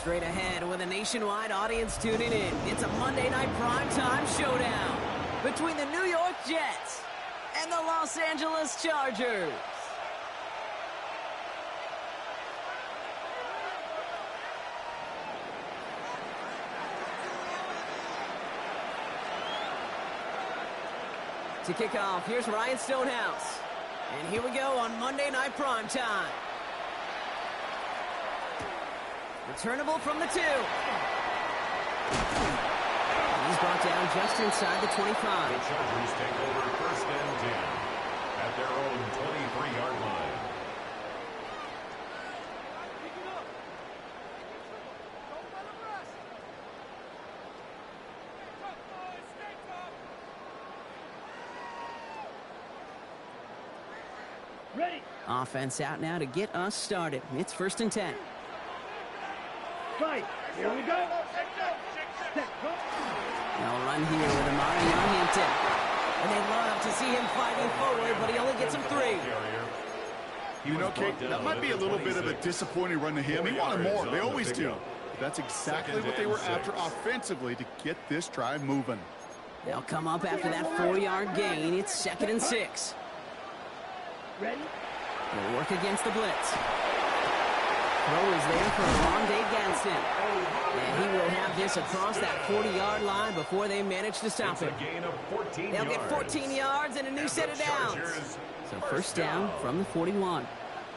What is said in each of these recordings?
Straight ahead with a nationwide audience tuning in. It's a Monday night primetime showdown between the New York Jets and the Los Angeles Chargers. To kick off, here's Ryan Stonehouse. And here we go on Monday Night Primetime. Returnable from the 2. He's brought down just inside the 25. The Chargers take over first and 10 at their own 23-yard line. Ready. Offense out now to get us started. It's first and 10. Right, here we go. They'll run here with Amari Hampton. And they love to see him fighting forward, but he only gets him 3. You know, Kate, that might be a little bit of a disappointing run to him. He wanted more. They always do. That's exactly what they were after offensively to get this drive moving. They'll come up after that 4-yard gain. It's second and 6. Ready? They'll work against the blitz. Throw is there for Dave Gadsden. And he will have this across that 40-yard line before they manage to stop him. They'll get 14 yards and a new set of downs. So first down from the 41.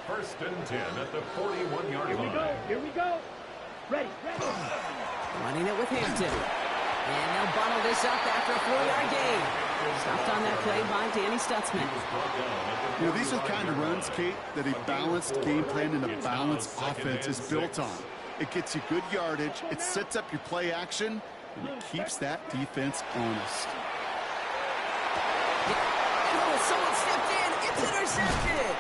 First and 10 at the 41-yard line. Here we go. Ready. Running it with Hampton. And they'll bottle this up after a 4-yard gain. Stopped on that play by Danny Stutzman. You know, these are the kind of runs, Kate, that a balanced game plan and a balanced offense is built on. It gets you good yardage, it sets up your play action, and it keeps that defense honest. Oh, someone stepped in. It's intercepted.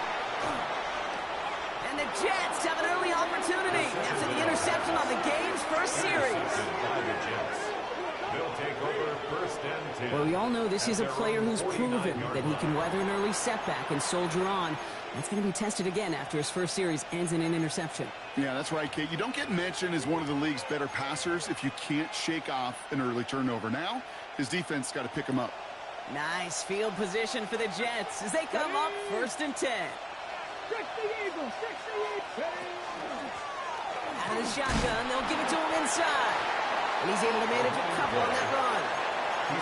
And the Jets have an early opportunity. That's an interception on the game's first series. They'll take over first and 10. Well, we all know this is a player who's proven that he can weather an early setback and soldier on. That's going to be tested again after his first series ends in an interception. Yeah, that's right, Kate. You don't get mentioned as one of the league's better passers if you can't shake off an early turnover. Now, his defense got to pick him up. Nice field position for the Jets as they come up first and 10. Out of the shotgun, they'll give it to him inside. And he's able to manage a couple on that run. I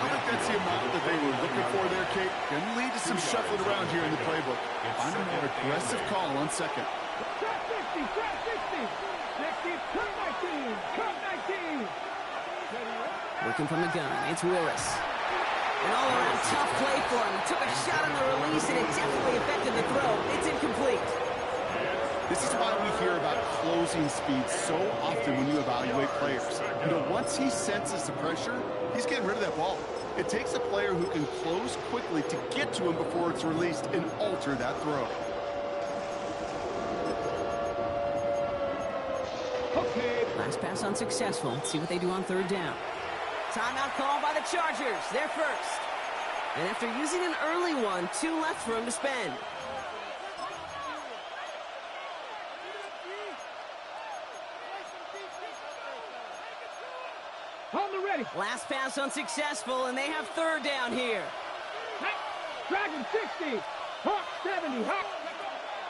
don't think that's the amount that they were looking for there, Kate. Going to lead to some shuffling around here in the playbook. Find a more aggressive call on second. Trap 60, trap 60. 60, cut 19. Working from the gun, it's Willis. An all-around tough play for him. He took a shot on the release, and it definitely affected the throw. It's incomplete. This is why we hear about closing speed so often when you evaluate players. You know, once he senses the pressure, he's getting rid of that ball. It takes a player who can close quickly to get to him before it's released and alter that throw. Okay. Last pass unsuccessful. Let's see what they do on third down. Timeout called by the Chargers. They're first. And after using an early one, 2 left for him to spend. On the ready. Last pass unsuccessful, and they have third down here. Dragon 60. Hawk 70. Hawk.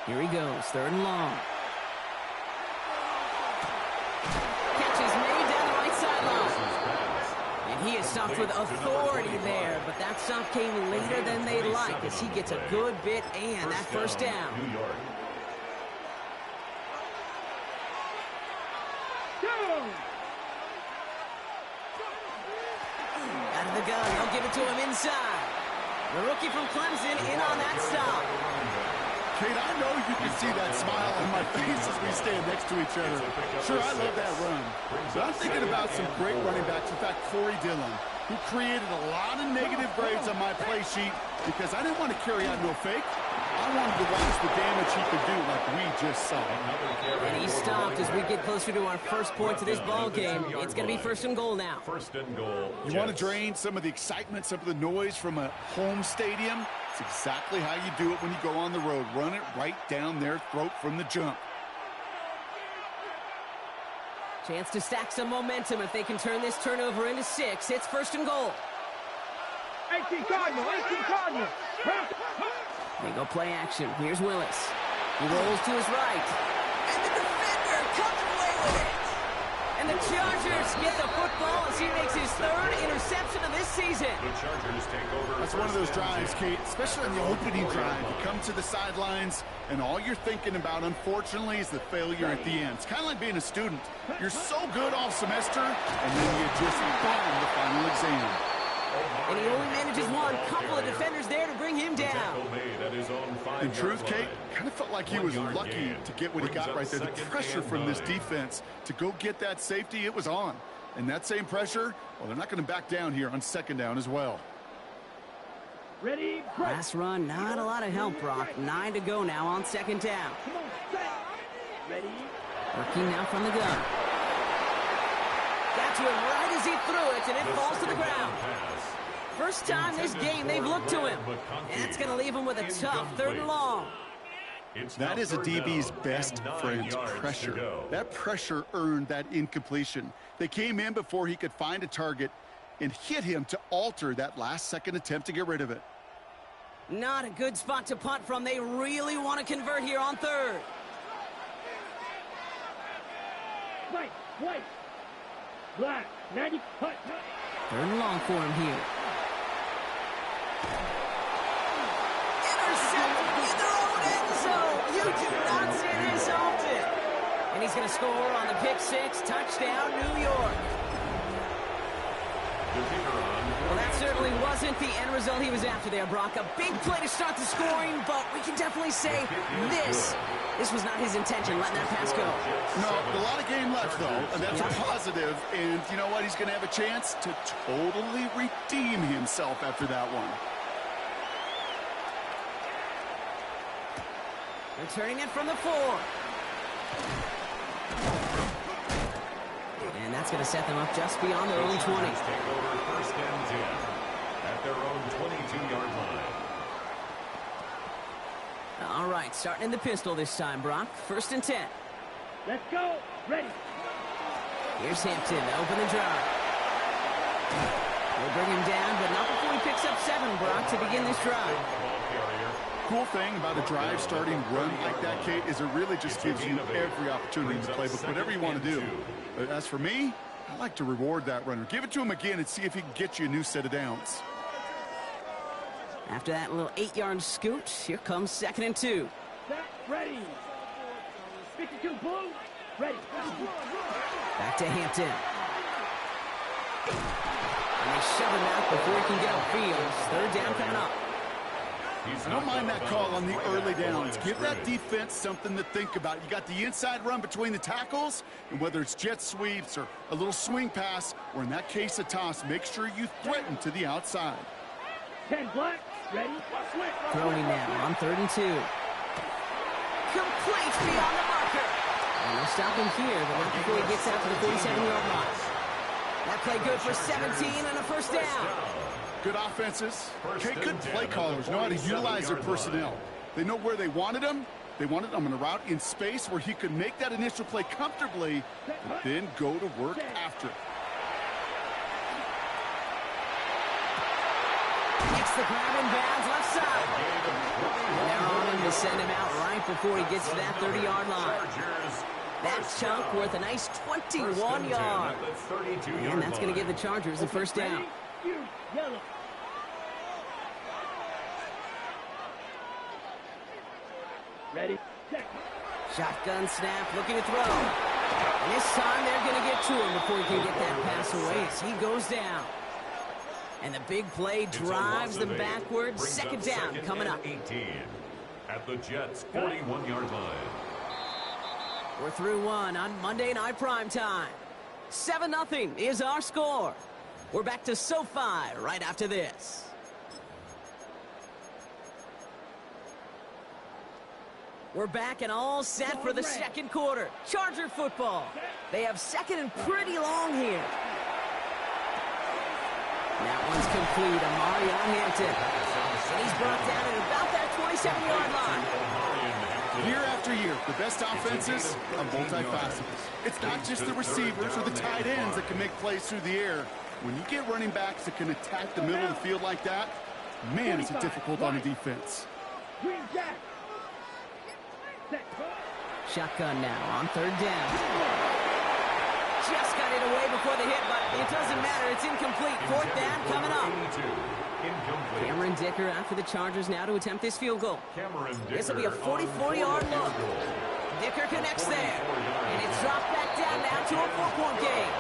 Here he goes, third and long. Catch is made down the right sideline. And he is stopped with authority there, but that stop came later than they'd like as he gets a good bit and that first down. New York. Go. Out of the gun, they'll give it to him inside. The rookie from Clemson in on that stop. Kate, I know you can see that smile on my face as we stand next to each other. Sure, I love that run. But I'm thinking about some great running backs. In fact, Corey Dillon, who created a lot of negative grades on my play sheet because I didn't want to carry out no fake. I wanted to watch the damage he could do like we just saw. And he stopped as we get closer to our first points of this ball game. It's going to be first and goal now. First and goal. You want to drain some of the excitement, some of the noise from a home stadium? It's exactly how you do it when you go on the road. Run it right down their throat from the jump. Chance to stack some momentum if they can turn this turnover into 6. It's first and goal. 18 Cardinal, 18 Cardinal. They go play action. Here's Willis. He rolls to his right. And the defender comes away with it. And the Chargers get the football as he makes his 3rd interception of this season. The Chargers take over. That's one of those drives, Kate, especially on the opening drive. You come to the sidelines, and all you're thinking about, unfortunately, is the failure at the end. It's kind of like being a student. You're so good all semester, and then you just bomb the final exam. And he only manages one. Couple of defenders there to bring him down. In truth, Kate, kind of felt like he was lucky to get what he got right there. The pressure from this defense to go get that safety, it was on. And that same pressure, well, they're not going to back down here on 2nd down as well. Ready, Last run, not a lot of help, Brock. 9 to go now on 2nd down. Come on, set. Ready. Working now from the gun. Got to him right as he threw it, and it falls to the ground. First time this game they've looked to him. And it's going to leave him with a tough 3rd and long. That is a DB's best friend, pressure. That pressure earned that incompletion. They came in before he could find a target and hit him to alter that last-second attempt to get rid of it. Not a good spot to punt from. They really want to convert here on 3rd. White. Black. 90. Punt. 3rd and long for him here. Intercepted in their own end zone. You do not see this often. And he's going to score on the pick 6. Touchdown, New York. Well, that certainly wasn't the end result he was after there, Brock. A big play to start the scoring, but we can definitely say this was not his intention, letting that pass go. No, a lot of game left, though, and that's a positive. And you know what? He's going to have a chance to totally redeem himself after that one. Returning it from the 4. And that's going to set them up just beyond their own 20. Take over 1st and 10 at their own 22-yard line. All right, starting in the pistol this time, Brock. 1st and 10. Let's go. Ready. Here's Hampton to open the drive. We'll bring him down, but not before he picks up 7, Brock, to begin this drive. Cool thing about a drive starting run like that, Kate, is it really just gives you every opportunity in the playbook, whatever you want to do. But as for me, I like to reward that runner. Give it to him again and see if he can get you a new set of downs. After that little 8-yard scoot, here comes 2nd and 2. Set. Ready. 52 blue. Ready. Back to Hampton. And they shove him out before he can get upfield. 3rd down coming up. I don't mind that call on the early downs. Give that defense something to think about. You got the inside run between the tackles, and whether it's jet sweeps or a little swing pass, or in that case a toss, make sure you threaten to the outside. 10 black. Ready. Switch. Throwing now on 3rd and 2. Complete beyond the marker. And they'll stop him here, but not before he gets out to the 47-yard line. That play good for 17 and a 1st down. Good offenses. Okay, good play callers know how to utilize their personnel. They know where they wanted them. They wanted them on a route in space where he could make that initial play comfortably, but then go to work after it. Makes the grab in bounds left side. And they're on him to send him out right before he gets to that 30-yard line. That chunk worth a nice 21 yards. And that's going to give the Chargers the 1st down. Yellow. Ready. Shotgun snap, looking to throw. And this time they're going to get to him before he can get that pass away as he goes down. And the big play drives them backwards. 2nd down coming up. 18 at the Jets' 41-yard line. We're through 1 on Monday Night Primetime. 7-0 is our score. We're back to SoFi right after this. We're back and all set for the 2nd quarter. Charger football. They have 2nd and pretty long here. That one's complete. Amari Hampton. And he's brought down at about that 27-yard line. Year after year, the best offenses are multifaceted. It's not just the receivers or the tight ends that can make plays through the air. When you get running backs that can attack the middle of the field like that, man, is it difficult on the defense. Green Jack. Shotgun now on third down. Just got it away before the hit, but it doesn't matter. It's incomplete. Fourth down coming up. Cameron Dicker after the Chargers now to attempt this field goal. This will be a 44-yard look. Dicker connects there. And it's dropped back down now to a 4-point game.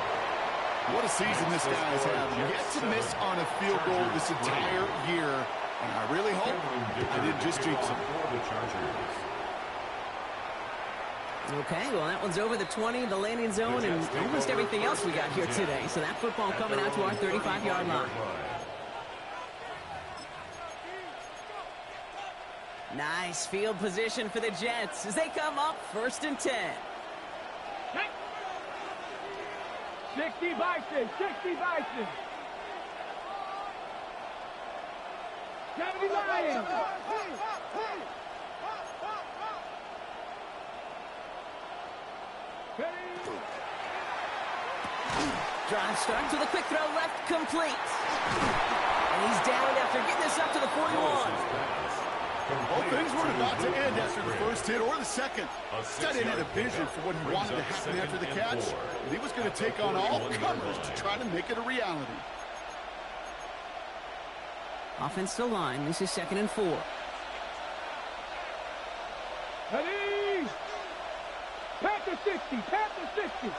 What a season this guy has had. Yet to miss on a field goal this entire year. And I really hope I didn't just jinx him. Okay, well, that one's over the 20, the landing zone, and almost everything else we got here today. So that football coming out to our 35-yard line. Nice field position for the Jets as they come up 1st and 10. 60 Bison, 60 Bison. 70 Lions. Drive starts with a quick throw left, complete. And he's down after getting this up to the 41. Well, things weren't about to end after the first hit or the second. Stud had a vision for what he wanted to happen after the catch, and he was going to take on all comers to try to make it a reality. Offensive line, this is 2nd and 4. Ready? Panther 60, Panther 60.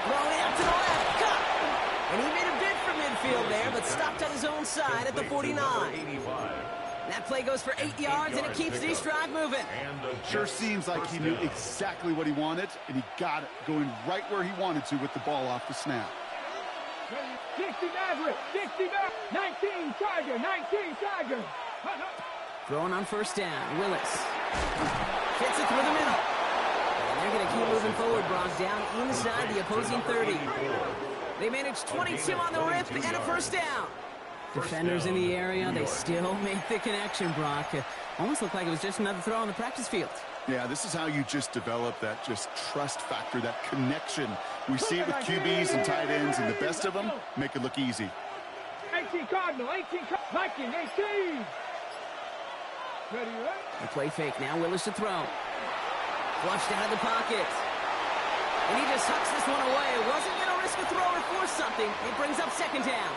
Throwing out to the left, cut. And he made a bid for midfield there, but stopped on his own side at the 49. That play goes for 8 yards, and it keeps this drive moving. Sure seems like he knew exactly what he wanted, and he got it, going right where he wanted to with the ball off the snap. 60 Maverick, 60 Maverick, 19 Tiger, 19 Tiger. Throwing on 1st down, Willis. Hits it through the middle. And they're going to keep moving forward, Brock, down inside the opposing 30. They managed 22 on the rip and a 1st down. Defenders in the area, they still make the connection, Brock. Almost looked like it was just another throw on the practice field. Yeah, this is how you just develop that just trust factor, that connection. We see it with QBs and tight ends, and the best of them make it look easy. 18 Cardinal, 18 Viking, 18. Ready, right? The play fake now, Willis to throw. Flushed out of the pocket. And he just hucks this one away. Wasn't going to risk a throw or force something. It brings up 2nd down.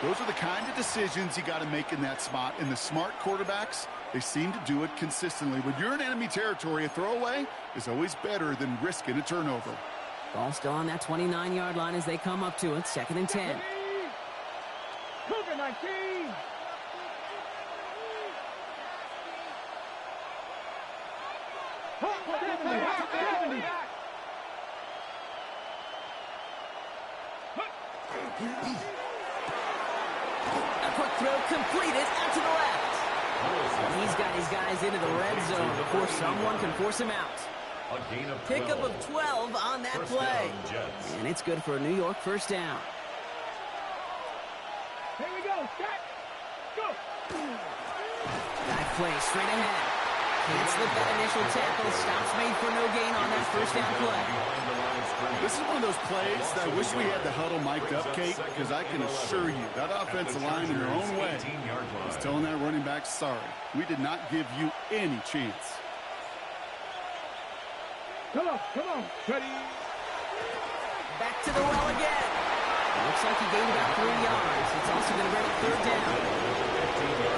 Those are the kind of decisions you got to make in that spot. And the smart quarterbacks, they seem to do it consistently. When you're in enemy territory, a throwaway is always better than risking a turnover. Ball still on that 29-yard line as they come up to it. 2nd and 10. Cougar 19. A quick throw completed out to the left. He's got his guys into the red zone before someone can force him out. Pickup of 12 on that play. And it's good for a New York 1st down. Here we go, set, go. That play straight ahead. Can't slip that initial tackle. Stops made for no gain on that 1st down play. This is one of those plays that I wish we had the huddle mic'd up, Kate, because I can assure you that offensive line in their own way is telling that running back, sorry, we did not give you any chance. Come on, ready. Back to the well again. Looks like he gained about 3 yards. It's also going to bring up 3rd down.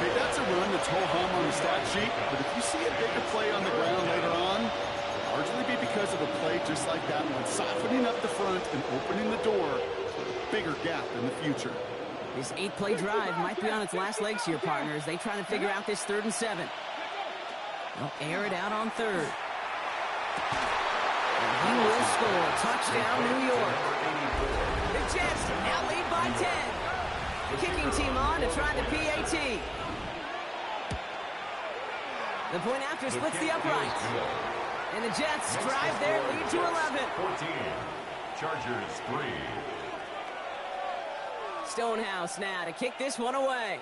Hey, that's a run that's ho-hum on the stat sheet, but if you see a bigger play on the ground later on, it'll largely be because of a play just like that one, softening up the front and opening the door for a bigger gap in the future. This 8-play drive might be on its last legs here, partners. They try to figure out this 3rd and 7. They'll air it out on 3rd. And he will score. Touchdown, New York. The Jets now lead by 10. The kicking team on to try the PAT. The point after splits the uprights. And the Jets drive their lead to 11. 14. Chargers 3. Stonehouse now to kick this one away.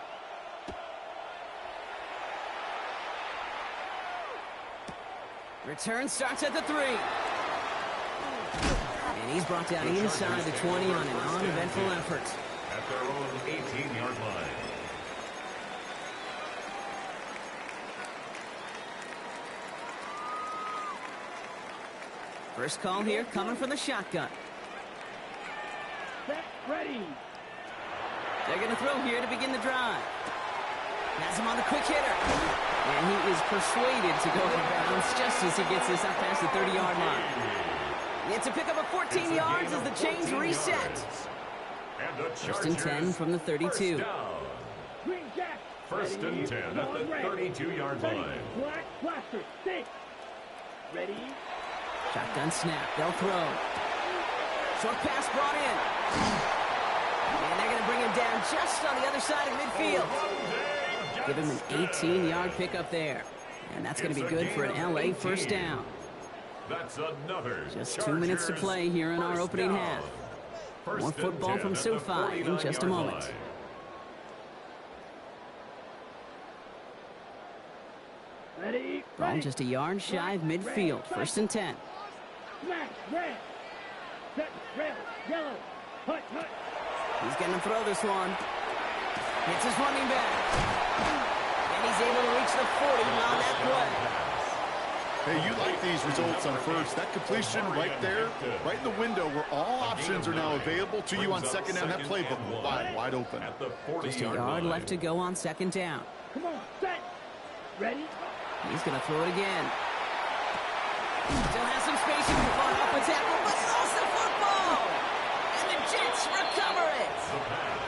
Return starts at the 3. And he's brought down inside the 20 on an uneventful effort. At their own 18-yard line. First call here coming from the shotgun. Set, ready. They're going to throw here to begin the drive. Has him on the quick hitter. And he is persuaded to go out of bounds just as he gets this up past the 30-yard line. It's a pickup of 14 yards as the chains reset. First and 10 from the 32. Green Jack. First and 10 at the 32-yard line. Black blaster. Six. Ready. Shotgun snap. They'll throw. Short pass brought in. And they're going to bring him down just on the other side of midfield. Give him an 18-yard pickup there. And that's going to be good for an LA first down. That's another. Just 2 minutes to play here in our opening half. More football from SoFi in just a moment. Ready. Ball just a yard shy of midfield. First and 10. Smash. Red. Set. Red. Yellow. Hut. Hut. He's going to throw this one. It's his running back. And he's able to reach the 40 on that play. Hey, you like these results on first. That completion right there, right in the window where all options are now available to you on second down. That playbook wide open. Just a yard left to go on second down. Come on. Set. Ready. He's going to throw it again. Still has some space in front off the tackle, but he lost the football. And the Jets recover it.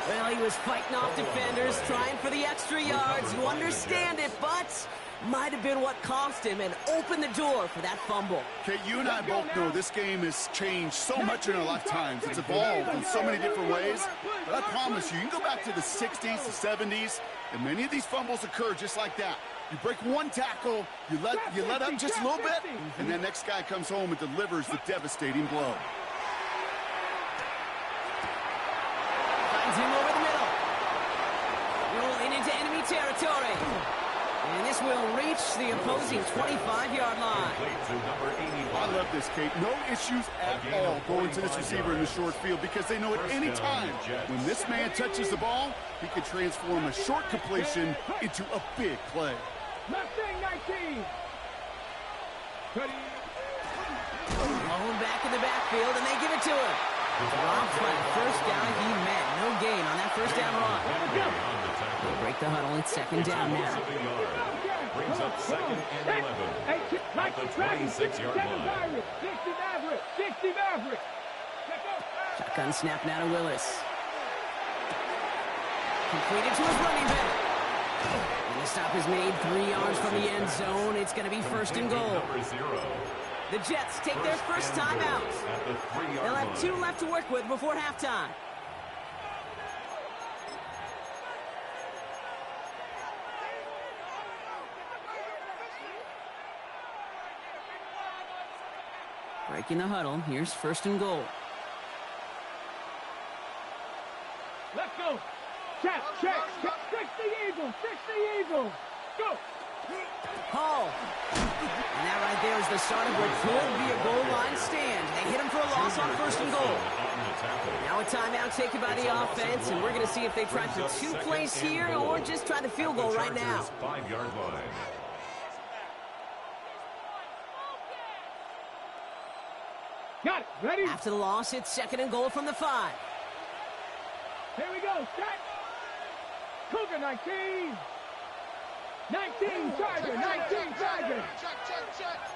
Well, he was fighting off defenders, trying for the extra yards. You understand it, but might have been what cost him and opened the door for that fumble. Okay, you and I both know this game has changed so much in our lifetimes. It's evolved in so many different ways. But I promise you, you can go back to the 60s, the 70s, and many of these fumbles occur just like that. You break one tackle, you let up just a little bit, and then next guy comes home and delivers the devastating blow. Finds him over the middle. Rolling into enemy territory. And this will reach the opposing 25-yard line. I love this, Kate. No issues at all going to this receiver in the short field because they know at any time when this man touches the ball, he can transform a short completion into a big play. Mustang 19. Ready. Blown back in the backfield, and they give it to him. Drops by the first down he met. No gain on that first down run. They break the huddle. It's second down now. Brings up second and 11. At the 26-yard line. 60 Maverick. 60 Maverick. Shotgun snap now to Willis. Completed to his running back. And the stop is made 3 yards from the end zone. It's going to be first and goal. The Jets take their first time out. They'll have 2 left to work with before halftime. Breaking the huddle. Here's first and goal. Let's go. Check. 60 Eagles. 60 Eagles. Go. Hall. And that right there is the start of what could be a goal line stand. They hit him for a loss on first and goal. Now a timeout taken by the offense, and we're going to see if they try for 2 plays here or just try the field goal right now. 5-yard line. Got it. Ready? After the loss, it's second and goal from the 5. Here we go. Set. Cougar 19. 19 Charger. 19 Charger.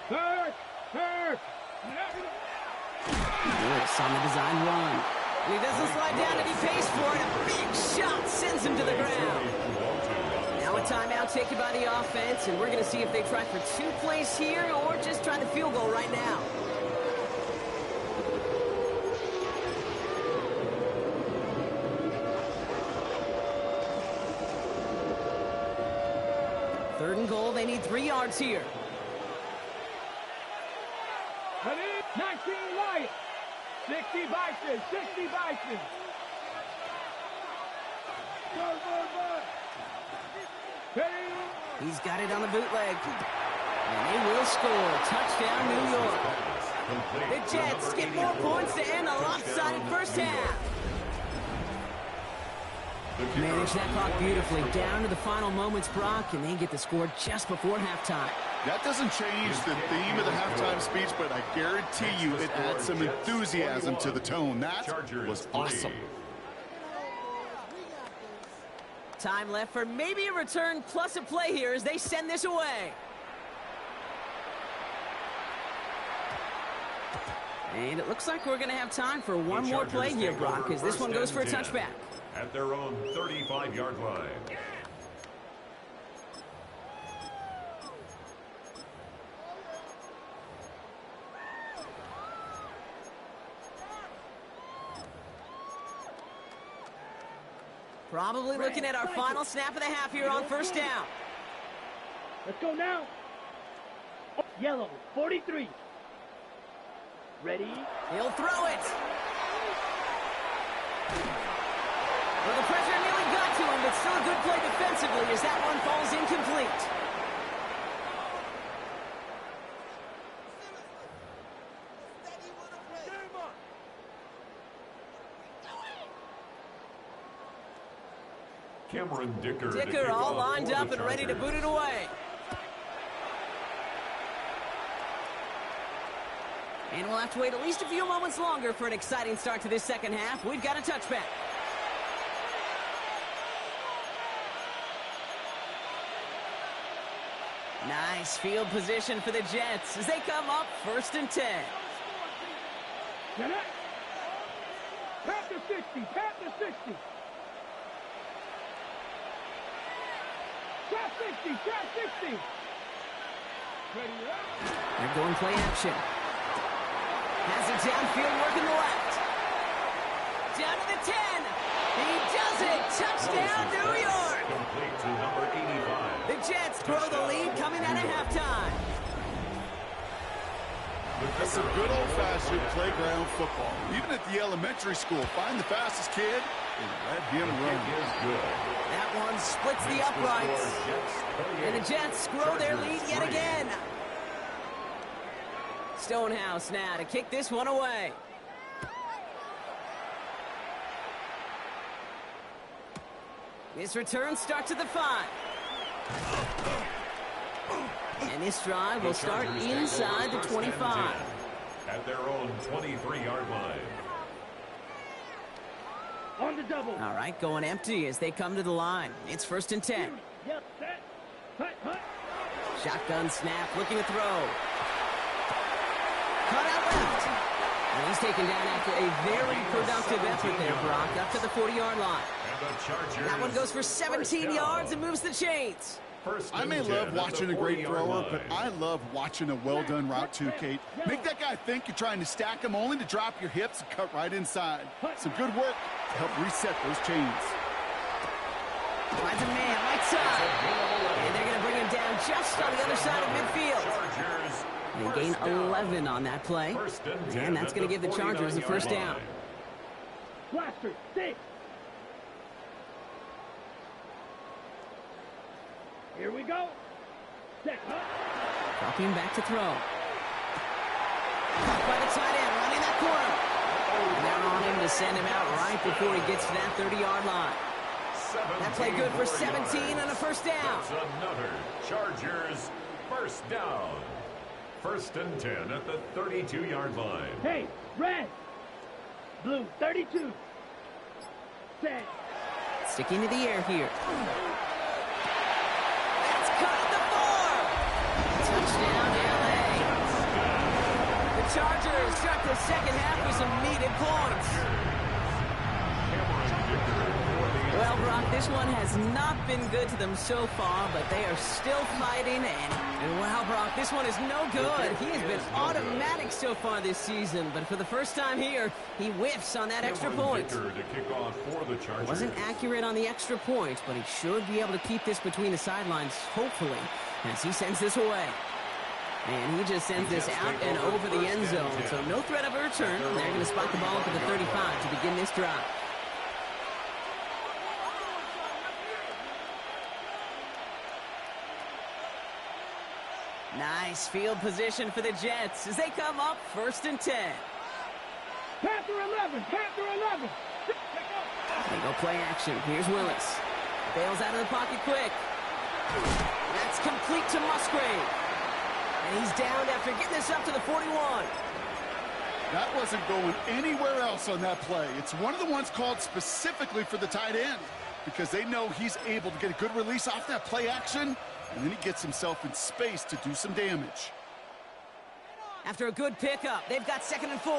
Hurt. Lewis on the design run. And he doesn't slide down and he pays for it. A big shot sends him to the ground. Now a timeout taken by the offense, and we're going to see if they try for 2 plays here or just try the field goal right now. Third and goal, they need 3 yards here. Ready? 19 Lions. 60 Bison. 60 Bison. Go. Ready? He's got it on the bootleg. And they will score. Touchdown, New York. The Jets get more points to end a lopsided first half. Manage that clock beautifully down to the final moments, Brock, and they get the score just before halftime. That doesn't change the theme of the halftime speech, but I guarantee you it adds some enthusiasm to the tone. That was awesome. Time left for maybe a return plus a play here as they send this away. And it looks like we're going to have time for one more play here, Brock, as this one goes for a touchback. At their own 35-yard line. Probably looking at our final snap of the half here on first down. Let's go now. Yellow, 43. Ready? He'll throw it. Well, the pressure nearly got to him, but still a good play defensively as that one falls incomplete. Cameron Dicker. Dicker all lined up and ready to boot it away. And we'll have to wait at least a few moments longer for an exciting start to this second half. We've got a touchback. Nice field position for the Jets as they come up 1st and 10. Get it. Tap the 60. Tap the 60. Trap 60. Trap 60. Ready up. They're going play action. Has it downfield working the left. Down to the 10. He does it. Touchdown, New York. Complete to number 85. The Jets throw the lead coming out of halftime. That's some good old-fashioned playground football. Even at the elementary school, find the fastest kid and let him run. That one splits the uprights. And the Jets grow their lead yet again. Stonehouse now to kick this one away. This return starts at the 5. And this drive will start inside the 25. At their own 23-yard line. On the double. All right, going empty as they come to the line. It's 1st and 10. Yep, set. Hut, hut. Shotgun snap, looking to throw. Cut out left. And he's taken down after a very productive effort there, Brock, up to the 40-yard line. That one goes for 17 yards and moves the chains. I may love watching a great thrower, but I love watching a well-done route too, Kate. Make that guy think you're trying to stack him only to drop your hips and cut right inside. Some good work to help reset those chains. Finds a man right side. And they're going to bring him down just on the other side of midfield. They gain 11 on that play. And that's going to give the Chargers the first down. Blaster, 6. Here we go. Set, hut. Dropping back to throw. Caught by the tight end, running that corner. And they're on him to send him out right before he gets to that 30-yard line. That play good for 17 and a first down. That's another Chargers first down. 1st and 10 at the 32-yard line. Hey, red. Blue, 32. Set. Sticking to the air here. That's cut at the 4. Touchdown, LA. The Chargers start the second half with some needed points. Well, Brock, this one has not been good to them so far, but they are still fighting. And wow, Brock, this one is no good. He has been automatic so far this season, but for the first time here, he whiffs on that extra point. Wasn't accurate on the extra point, but he should be able to keep this between the sidelines, hopefully, as he sends this away. And he just sends this out and over the end zone, so no threat of a return. They're going to spot the ball up at the 35 to begin this drive. Nice field position for the Jets as they come up 1st and 10. Panther 11, Panther 11. They go play action. Here's Willis. Bails out of the pocket quick. That's complete to Musgrave. And he's down after getting this up to the 41. That wasn't going anywhere else on that play. It's one of the ones called specifically for the tight end because they know he's able to get a good release off that play action, and then he gets himself in space to do some damage. After a good pickup, they've got 2nd and 4.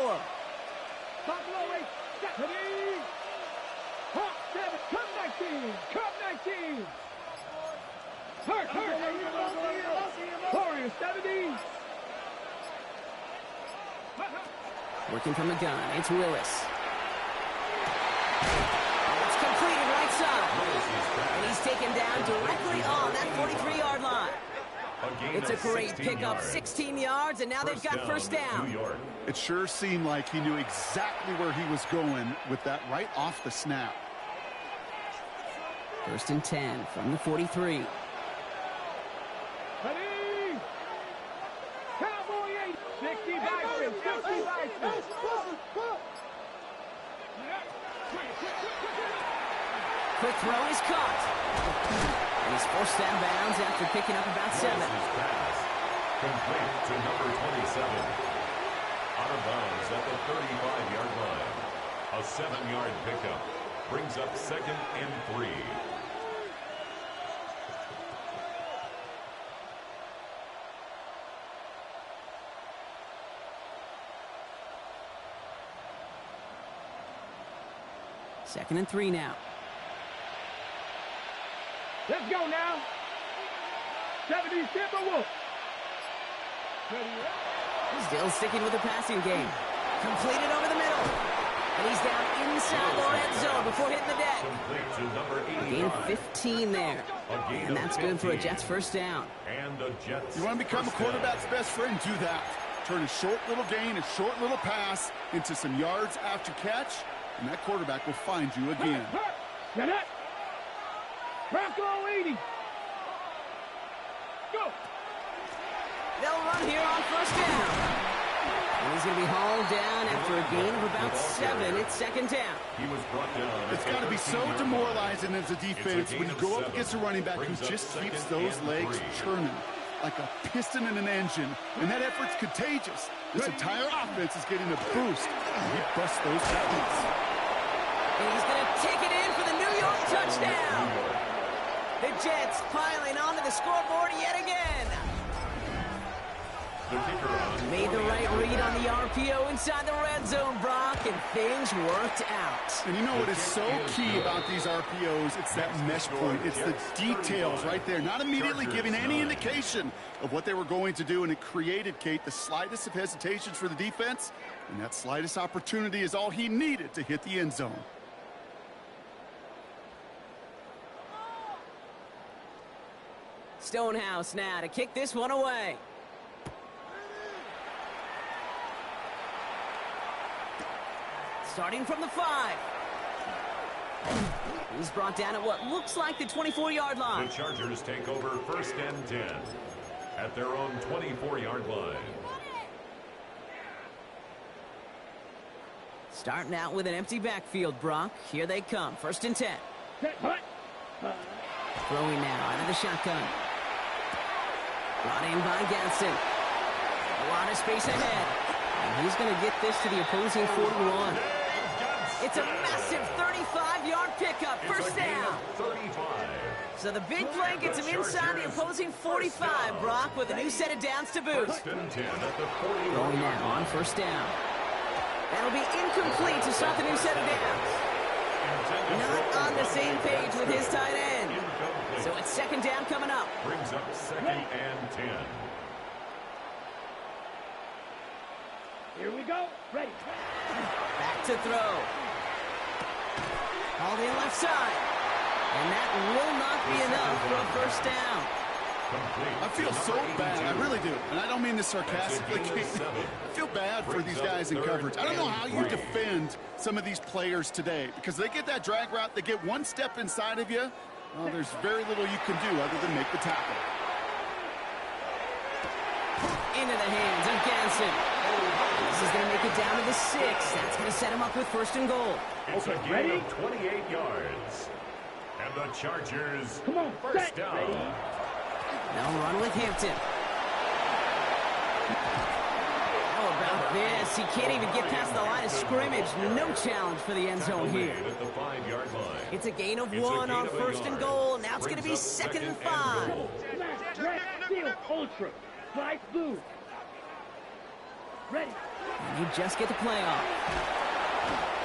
Buffalo 8, Stephanie. Hawk 7, come 19, come 19. Hurt. Warriors 70. Working from the gun, it's Willis. It's completed right side. And he's taken down directly on that 43-yard line. It's a great pickup, 16 yards, and now they've got 1st down. It sure seemed like he knew exactly where he was going with that right off the snap. 1st and 10 from the 43. Ready. Cowboy 8, 60 Vikings, 60 Vikings. Quick throw is caught. And he's forced out of bounds after picking up about 7. Complete to number 27. Out of bounds at the 35-yard line. A 7-yard pickup brings up 2nd and 3. Second and 3 now. Let's go now. 70 Timberwolves. Still sticking with the passing game. Completed over the middle. And he's down inside the red zone before hitting the deck. Complete to number 80. Gain 15 there. And that's good for a Jets 1st down. And the Jets. You want to become a quarterback's best friend? Do that. Turn a short little gain, a short little pass into some yards after catch, and that quarterback will find you again. Get it. Bronco 80. Go. They'll run here on 1st down. And he's going to be hauled down after a gain of about 7. It's 2nd down. He was brought down. It's got to be so demoralizing as a defense when you go up against a running back who just keeps those legs churning like a piston in an engine, and that effort's contagious. This entire offense is getting a boost. He busts those tackles. And he's going to take it in for the New York touchdown. The Jets piling onto the scoreboard yet again. The kicker on. Made the right read on the RPO inside the red zone, Brock, and things worked out. And you know what is so key about these RPOs? It's that mesh point. It's the details right there. Not immediately giving any indication of what they were going to do, and it created, Kate, the slightest of hesitations for the defense, and that slightest opportunity is all he needed to hit the end zone. Stonehouse now to kick this one away. Starting from the 5. He's brought down at what looks like the 24-yard line. The Chargers take over 1st and 10 at their own 24-yard line. Starting out with an empty backfield, Brock. Here they come. 1st and 10. Throwing now out of the shotgun. Brought in by Gadsden. A lot of space ahead. And he's going to get this to the opposing 41. It's a massive 35-yard pickup. 1st down. 35. So the big play gets him inside the opposing 45, Brock, with a new set of downs to boot. 1st and 10 at the 40. Going now on 1st down. That'll be incomplete to start the new set of downs. Not on the same page with his tight end. So it's 2nd down coming up. Brings up 2nd and 10. Here we go. Ready. Back to throw. Hauled in left side. And that will not be enough for a 1st down. I feel so bad. I really do. And I don't mean this sarcastically. I feel bad for these guys in coverage. I don't know how you defend some of these players today because they get that drag route. They get one step inside of you. Well, there's very little you can do other than make the tackle. into the hands of Ganson. This is going to make it down to the 6. That's going to set him up with first and goal. It's a gain of 28 yards. And the Chargers, first down. They'll run with Hampton. How about this? He can't even get past the line of scrimmage. No challenge for the end zone here. At the 5-yard line. It's a gain of 1 on first and goal. Now it's going to be second and 5. Red, steel, ultra, light blue. Ready. And you just get the play off.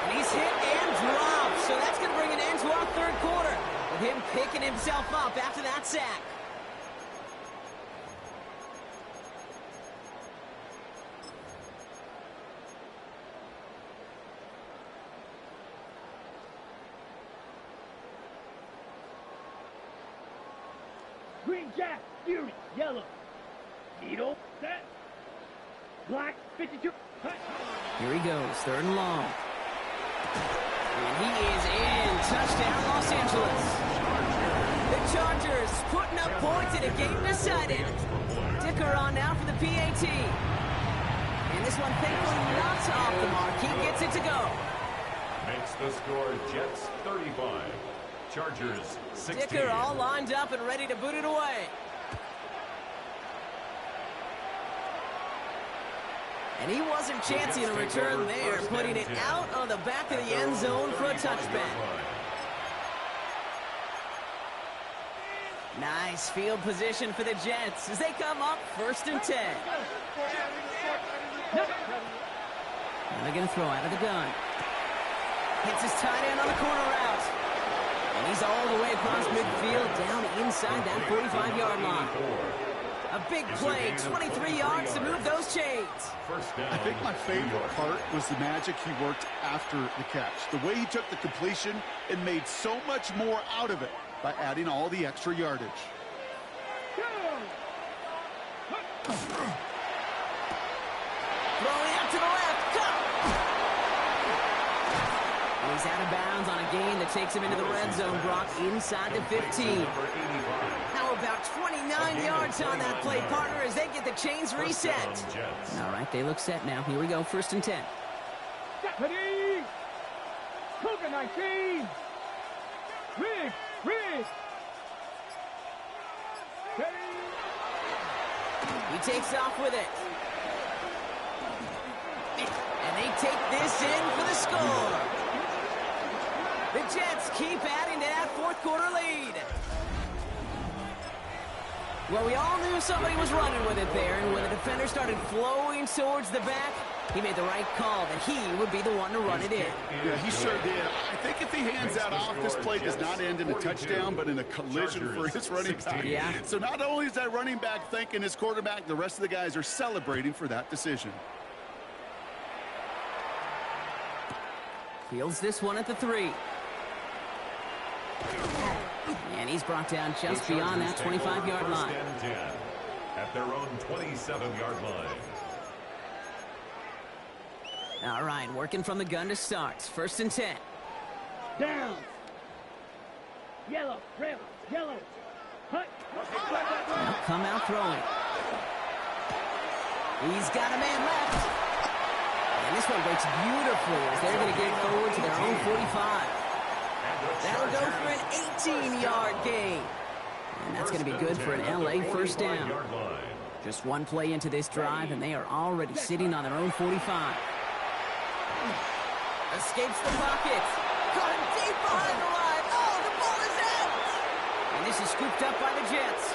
And he's hit and dropped. So that's going to bring an end to our third quarter, with him picking himself up after that sack. Green Jack, Fury, yellow. Needle, set. Black, 52. Cut. Here he goes, third and long. And he is in. Touchdown, Los Angeles. The Chargers putting up points in a game decided. Dicker on now for the PAT. And this one thankfully not off the mark. He gets it to go. Makes the score Jets 35. Chargers 16. Dicker all lined up and ready to boot it away. And he wasn't chancing a return there, putting it out on the back of the end zone for a touchback. Nice field position for the Jets as they come up first and 10. And they're going to throw out of the gun. Hits his tight end on the corner route. And he's all the way across midfield down inside that 45-yard line. A big play, 23 yards to move those chains. I think my favorite part was the magic he worked after the catch. The way he took the completion and made so much more out of it by adding all the extra yardage. Throwing out to the left. Go! And he's out of bounds on a gain that takes him into the red zone, Brock, inside the 15. How about 29 yards on that play, partner, as they get the chains reset? All right, they look set now. Here we go, first and 10. Ready. Cougar 19. Rig. He takes off with it. And they take this in for the score. The Jets keep adding to that fourth quarter lead. Well, we all knew somebody was running with it there, and when the defender started flowing towards the back, he made the right call that he would be the one to run it in. Yeah, he sure did. I think if he hands that off, this play does not end in a touchdown, but in a collision for his running back. Yeah. So not only is that running back thanking his quarterback, the rest of the guys are celebrating for that decision. Fields this one at the 3. And he's brought down just beyond that 25-yard line. At their own 27-yard line. All right, working from the gun to start. First and 10. Down. Yellow, red, yellow. Hut. Now come out throwing. He's got a man left. And this one breaks beautifully as they're going to get forward to their own 45. That'll go for an 18-yard gain. And that's going to be good for an LA first down. Just one play into this drive, and they are already sitting on their own 45. Escapes the pocket. Caught him deep behind the line. Oh, the ball is out. And this is scooped up by the Jets.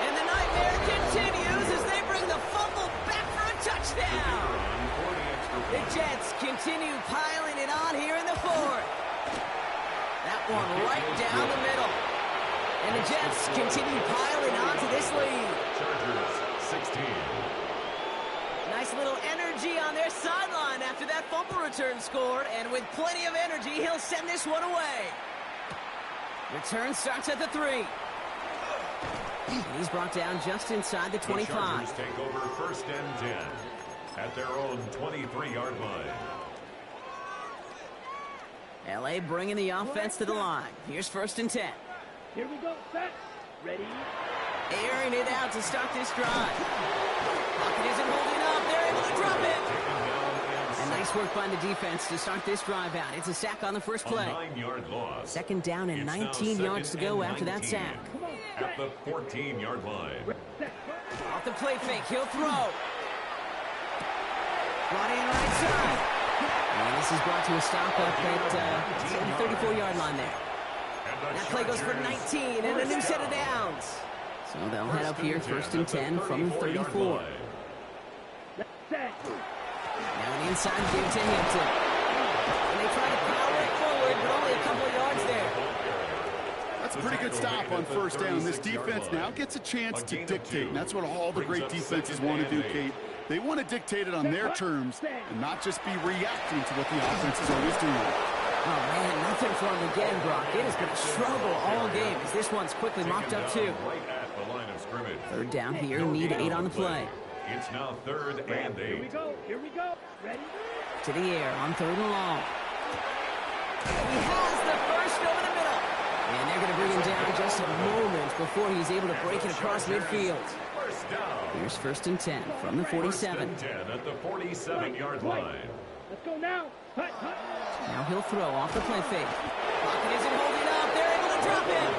And the nightmare continues as they bring the fumble back for a touchdown. The Jets continue piling it on here in the fourth. That one right down the middle. And the Jets continue piling on to this lead. Chargers 16. Nice little energy on their sideline after that fumble return scored. And with plenty of energy, he'll send this one away. Return starts at the 3. And he's brought down just inside the 25. The Chargers take over first and 10 at their own 23-yard line. LA bringing the offense to the line. Here's first and 10. Here we go, set, ready, Airing it out to start this drive. Pocket isn't holding up. They're able to drop it. And nice work by the defense to start this drive out. It's a sack on the first play. 9-yard loss. Second down and 19 yards to go after that sack. At the 14-yard line. Off the play fake, he'll throw. Brought in right side. And this is brought to a stop up at the 34-yard line there. That play goes for 19 and a new set of downs. So they'll head up here, first and 10 from the 34. Now an inside give to Hampton. And they try to power it forward, but only a couple of yards there. That's a pretty good stop on first down. This defense now gets a chance to dictate, and that's what all the great defenses want to do, Kate. They want to dictate it on their terms and not just be reacting to what the offense is always doing. Oh, man, nothing for him again, Brock. It has been a struggle all game as this one's quickly mocked up, too. Third down here, need 8 on the play. It's now 3rd and 8. Here we go. Here we go. Ready? To the air on 3rd and long. He has the first over the middle. And they're going to bring him down just a moment before he's able to break it across midfield. Here's 1st and 10 from the 47. 10 at the 47-yard line. Let's go now. Hut, hut. Now he'll throw off the play fake. Pocket isn't holding up. They're able to drop him.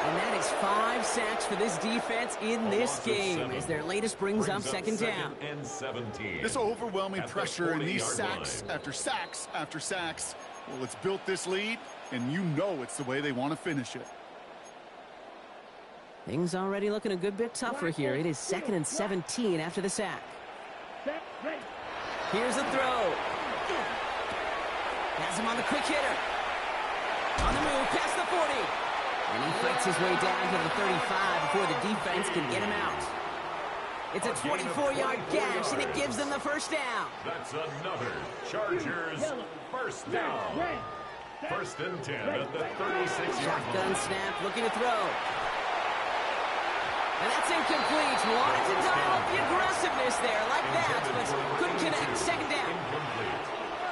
And that is 5 sacks for this defense in this game as their latest brings up 2nd down. And 17. This overwhelming pressure and these sacks after sacks after sacks, well, it's built this lead, and you know it's the way they want to finish it. Things already looking a good bit tougher here. It is 2nd and 17 after the sack. Set, ready. Here's the throw. Has him on the quick hitter. On the move, past the 40. And he fights his way down to the 35 before the defense can get him out. It's a 24-yard gash, and it gives them the first down. That's another Chargers first down. 1st and 10 at the 36-yard Shotgun line. snap, looking to throw. And that's incomplete. Wanted to dial up the aggressiveness there like that, but couldn't connect. 2nd down.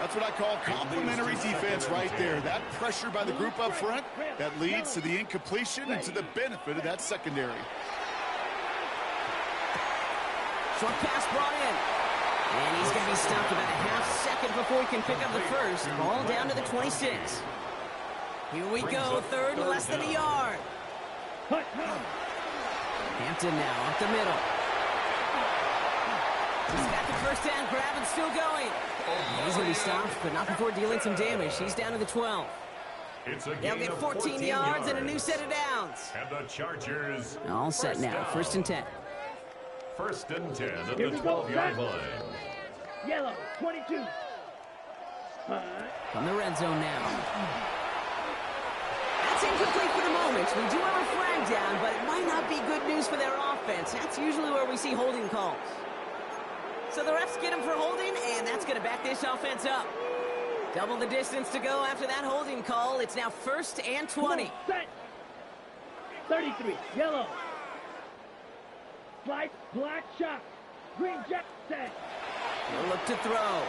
That's what I call complimentary defense right there. That pressure by the group up front, that leads to the incompletion and to the benefit of that secondary. Short pass brought in. And he's going to be stopped about a half second before he can pick up the first. Ball down to the 26. Here we go, 3rd and less than a yard. Hampton now up the middle. He's got the first down grab and still going. He's going to be stopped, but not before dealing some damage. He's down to the 12. They'll get 14 yards and a new set of downs. And the Chargers All set now, 1st and 10. 1st and 10 at the 12-yard line. Yellow, 22. From the red zone now. That's incomplete for the moment. We do have a flag down, but it might not be good news for their offense. That's usually where we see holding calls. So the refs get him for holding, and that's going to back this offense up. Double the distance to go after that holding call. It's now 1st and 20. Set. 33, yellow. Slide, black shot. Green jet set. He'll look to throw.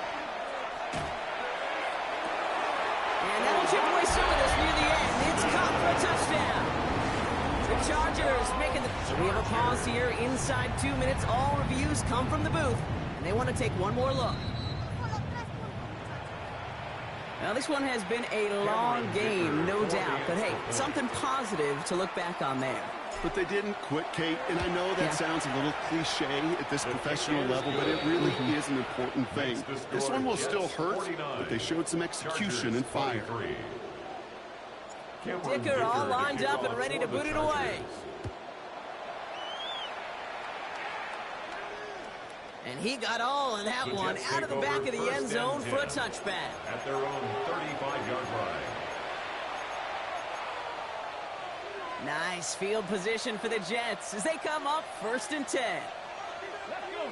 And that'll chip away some of this near the end. It's caught for a touchdown. The Chargers making the... So we have a pause here inside 2 minutes. All reviews come from the booth. And they want to take one more look. Now, this one has been a long game, no doubt. But, hey, something positive to look back on there. But they didn't quit, Kate, and I know that sounds a little cliche at this professional level, but it really is an important thing. This one will still hurt, but they showed some execution and fire. Dicker all lined up and ready to boot it away. And he got all of that one out of the back of the end zone for a touchback. At their own 35-yard line. Nice field position for the Jets as they come up 1st and 10. Let's go.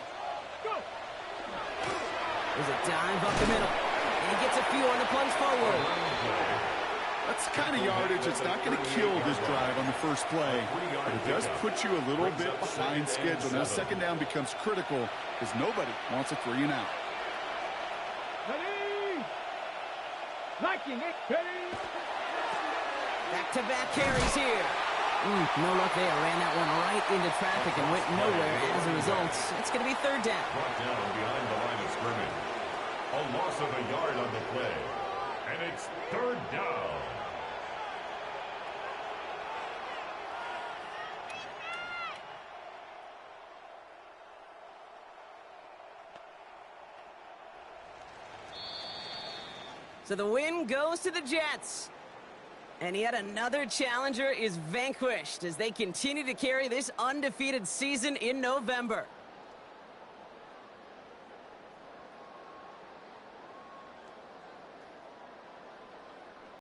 Go. There's a dive up the middle. And he gets a few on the plunge forward. That's the kind of yardage that's not going to kill this drive on the first play, but it does put you a little bit behind schedule. Now, 2nd down becomes critical because nobody wants a 3 and out. Ready. Liking it. Ready. Back-to-back carries here. No luck there. Ran that one right into traffic and went nowhere as a result. It's going to be third down. Brought down behind the line of scrimmage. A loss of a yard on the play. And it's third down. So the win goes to the Jets. And yet another challenger is vanquished as they continue to carry this undefeated season in November.